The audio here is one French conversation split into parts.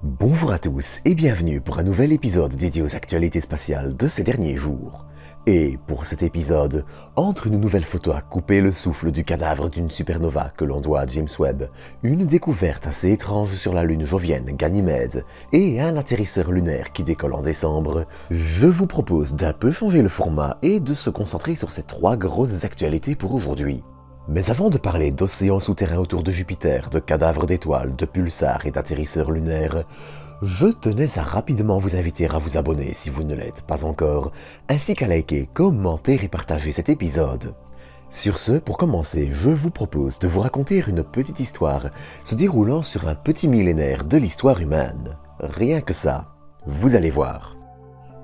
Bonjour à tous et bienvenue pour un nouvel épisode dédié aux actualités spatiales de ces derniers jours. Et pour cet épisode, entre une nouvelle photo à couper le souffle du cadavre d'une supernova que l'on doit à James Webb, une découverte assez étrange sur la lune jovienne Ganymède et un atterrisseur lunaire qui décolle en décembre, je vous propose d'un peu changer le format et de se concentrer sur ces trois grosses actualités pour aujourd'hui. Mais avant de parler d'océans souterrains autour de Jupiter, de cadavres d'étoiles, de pulsars et d'atterrisseurs lunaires, je tenais à rapidement vous inviter à vous abonner si vous ne l'êtes pas encore, ainsi qu'à liker, commenter et partager cet épisode. Sur ce, pour commencer, je vous propose de vous raconter une petite histoire se déroulant sur un petit millénaire de l'histoire humaine. Rien que ça, vous allez voir.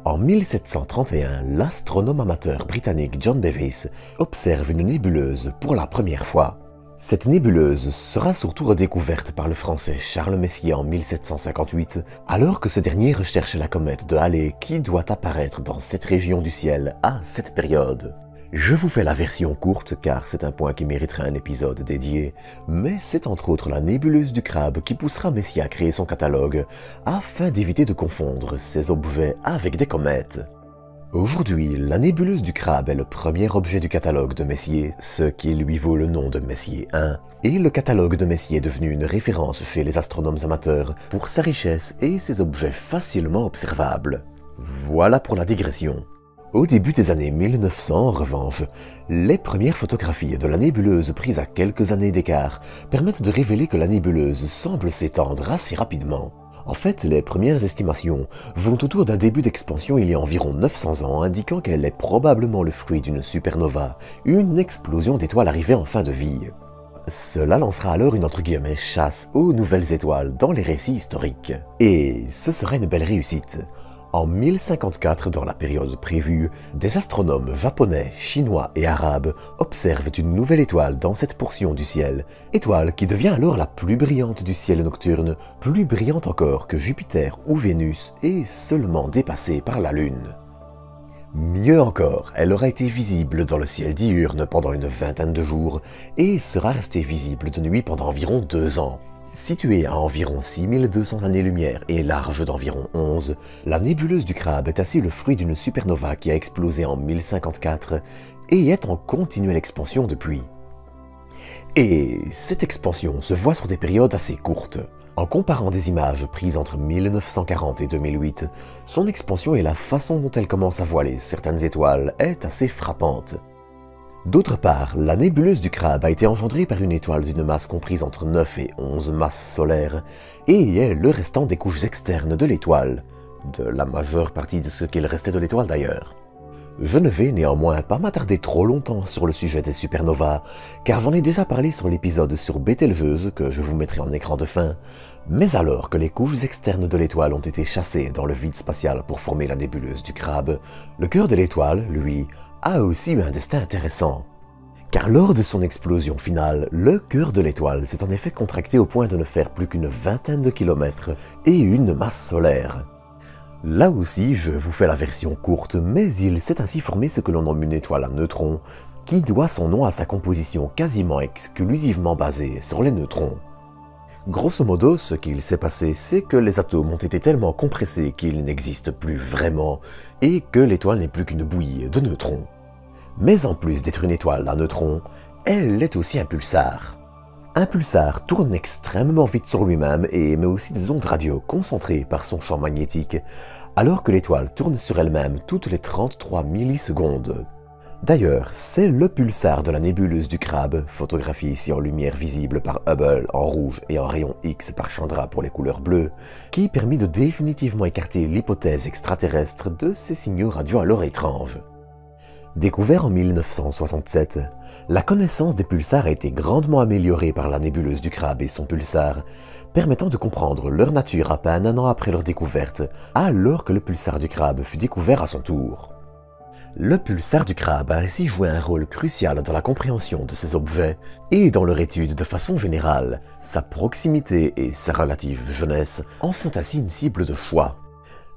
En 1731, l'astronome amateur britannique John Davis observe une nébuleuse pour la première fois. Cette nébuleuse sera surtout redécouverte par le français Charles Messier en 1758, alors que ce dernier recherche la comète de Halley qui doit apparaître dans cette région du ciel à cette période. Je vous fais la version courte car c'est un point qui mériterait un épisode dédié, mais c'est entre autres la nébuleuse du crabe qui poussera Messier à créer son catalogue afin d'éviter de confondre ces objets avec des comètes. Aujourd'hui, la nébuleuse du crabe est le premier objet du catalogue de Messier, ce qui lui vaut le nom de Messier 1, et le catalogue de Messier est devenu une référence chez les astronomes amateurs pour sa richesse et ses objets facilement observables. Voilà pour la digression. Au début des années 1900, en revanche, les premières photographies de la nébuleuse prises à quelques années d'écart permettent de révéler que la nébuleuse semble s'étendre assez rapidement. En fait, les premières estimations vont autour d'un début d'expansion il y a environ 900 ans, indiquant qu'elle est probablement le fruit d'une supernova, une explosion d'étoiles arrivée en fin de vie. Cela lancera alors une « chasse » aux nouvelles étoiles dans les récits historiques. Et ce serait une belle réussite. En 1054, dans la période prévue, des astronomes japonais, chinois et arabes observent une nouvelle étoile dans cette portion du ciel, étoile qui devient alors la plus brillante du ciel nocturne, plus brillante encore que Jupiter ou Vénus et seulement dépassée par la Lune. Mieux encore, elle aura été visible dans le ciel diurne pendant une vingtaine de jours et sera restée visible de nuit pendant environ 2 ans. Située à environ 6200 années-lumière et large d'environ 11, la nébuleuse du crabe est ainsi le fruit d'une supernova qui a explosé en 1054 et est en continuelle expansion depuis. Et cette expansion se voit sur des périodes assez courtes. En comparant des images prises entre 1940 et 2008, son expansion et la façon dont elle commence à voiler certaines étoiles est assez frappante. D'autre part, la nébuleuse du crabe a été engendrée par une étoile d'une masse comprise entre 9 et 11 masses solaires et est le restant des couches externes de l'étoile, de la majeure partie de ce qu'il restait de l'étoile d'ailleurs. Je ne vais néanmoins pas m'attarder trop longtemps sur le sujet des supernovas, car j'en ai déjà parlé sur l'épisode sur Bételgeuse que je vous mettrai en écran de fin, mais alors que les couches externes de l'étoile ont été chassées dans le vide spatial pour former la nébuleuse du crabe, le cœur de l'étoile, lui, a aussi eu un destin intéressant. Car lors de son explosion finale, le cœur de l'étoile s'est en effet contracté au point de ne faire plus qu'une vingtaine de kilomètres et une masse solaire. Là aussi, je vous fais la version courte, mais il s'est ainsi formé ce que l'on nomme une étoile à neutrons, qui doit son nom à sa composition quasiment exclusivement basée sur les neutrons. Grosso modo, ce qu'il s'est passé, c'est que les atomes ont été tellement compressés qu'ils n'existent plus vraiment, et que l'étoile n'est plus qu'une bouillie de neutrons. Mais en plus d'être une étoile à neutrons, elle est aussi un pulsar. Un pulsar tourne extrêmement vite sur lui-même et émet aussi des ondes radio concentrées par son champ magnétique, alors que l'étoile tourne sur elle-même toutes les 33 millisecondes. D'ailleurs, c'est le pulsar de la nébuleuse du crabe, photographié ici en lumière visible par Hubble en rouge et en rayon X par Chandra pour les couleurs bleues, qui permit de définitivement écarter l'hypothèse extraterrestre de ces signaux radio alors étranges. Découvert en 1967, la connaissance des pulsars a été grandement améliorée par la nébuleuse du crabe et son pulsar, permettant de comprendre leur nature à peine 1 an après leur découverte, alors que le pulsar du crabe fut découvert à son tour. Le pulsar du crabe a ainsi joué un rôle crucial dans la compréhension de ces objets et dans leur étude de façon générale. Sa proximité et sa relative jeunesse en font ainsi une cible de choix.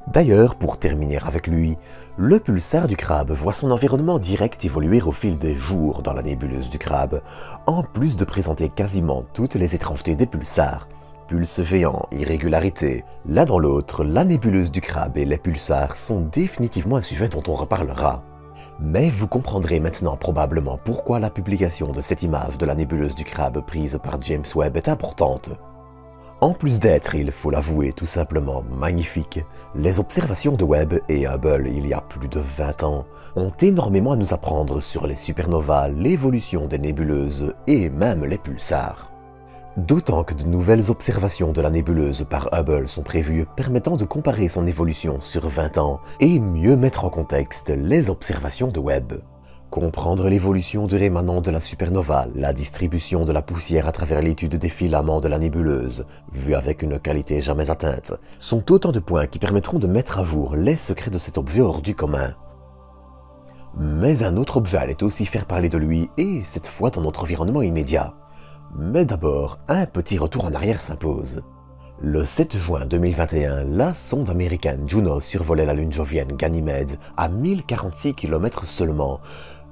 D'ailleurs, pour terminer avec lui, le pulsar du crabe voit son environnement direct évoluer au fil des jours dans la nébuleuse du crabe, en plus de présenter quasiment toutes les étrangetés des pulsars, pulses géants, irrégularités. L'un dans l'autre, la nébuleuse du crabe et les pulsars sont définitivement un sujet dont on reparlera. Mais vous comprendrez maintenant probablement pourquoi la publication de cette image de la nébuleuse du crabe prise par James Webb est importante. En plus d'être, il faut l'avouer, tout simplement magnifique, les observations de Webb et Hubble il y a plus de 20 ans ont énormément à nous apprendre sur les supernovas, l'évolution des nébuleuses et même les pulsars. D'autant que de nouvelles observations de la nébuleuse par Hubble sont prévues permettant de comparer son évolution sur 20 ans et mieux mettre en contexte les observations de Webb. Comprendre l'évolution du rémanent de la supernova, la distribution de la poussière à travers l'étude des filaments de la nébuleuse, vue avec une qualité jamais atteinte, sont autant de points qui permettront de mettre à jour les secrets de cet objet hors du commun. Mais un autre objet allait aussi faire parler de lui, et cette fois dans notre environnement immédiat. Mais d'abord, un petit retour en arrière s'impose. Le 7 juin 2021, la sonde américaine Juno survolait la lune jovienne Ganymède à 1046 km seulement,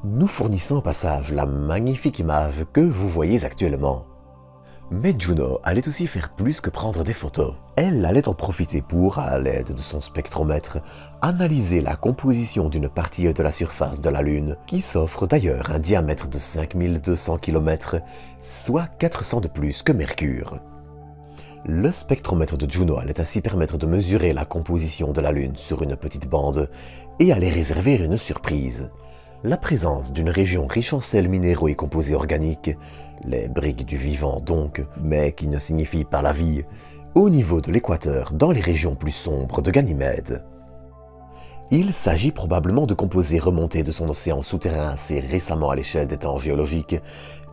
nous fournissant au passage la magnifique image que vous voyez actuellement. Mais Juno allait aussi faire plus que prendre des photos. Elle allait en profiter pour, à l'aide de son spectromètre, analyser la composition d'une partie de la surface de la Lune, qui s'offre d'ailleurs un diamètre de 5200 km, soit 400 de plus que Mercure. Le spectromètre de Juno allait ainsi permettre de mesurer la composition de la Lune sur une petite bande et allait réserver une surprise. La présence d'une région riche en sels minéraux et composés organiques, les briques du vivant donc, mais qui ne signifie pas la vie, au niveau de l'équateur dans les régions plus sombres de Ganymède. Il s'agit probablement de composés remontés de son océan souterrain assez récemment à l'échelle des temps géologiques,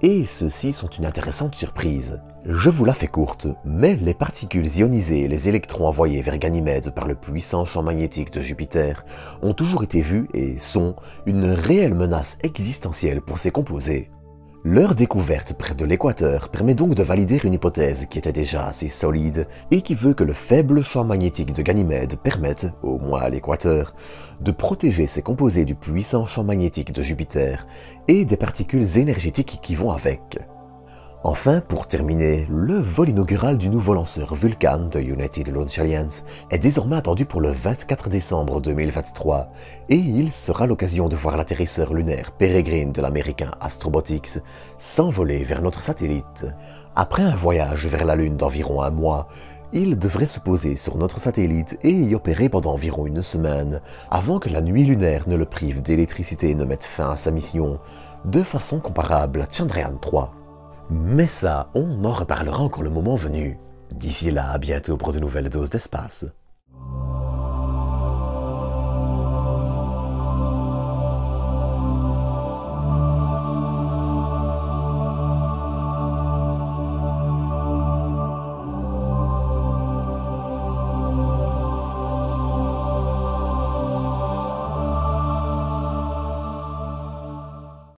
et ceux-ci sont une intéressante surprise. Je vous la fais courte, mais les particules ionisées et les électrons envoyés vers Ganymède par le puissant champ magnétique de Jupiter ont toujours été vus et sont une réelle menace existentielle pour ces composés. Leur découverte près de l'équateur permet donc de valider une hypothèse qui était déjà assez solide et qui veut que le faible champ magnétique de Ganymède permette, au moins à l'équateur, de protéger ces composés du puissant champ magnétique de Jupiter et des particules énergétiques qui vont avec. Enfin, pour terminer, le vol inaugural du nouveau lanceur Vulcan de United Launch Alliance est désormais attendu pour le 24 décembre 2023 et il sera l'occasion de voir l'atterrisseur lunaire Peregrine de l'américain Astrobotics s'envoler vers notre satellite. Après un voyage vers la Lune d'environ un mois, il devrait se poser sur notre satellite et y opérer pendant environ une semaine avant que la nuit lunaire ne le prive d'électricité et ne mette fin à sa mission, de façon comparable à Chandrayaan 3. Mais ça, on en reparlera encore le moment venu. D'ici là, à bientôt pour de nouvelles doses d'espace.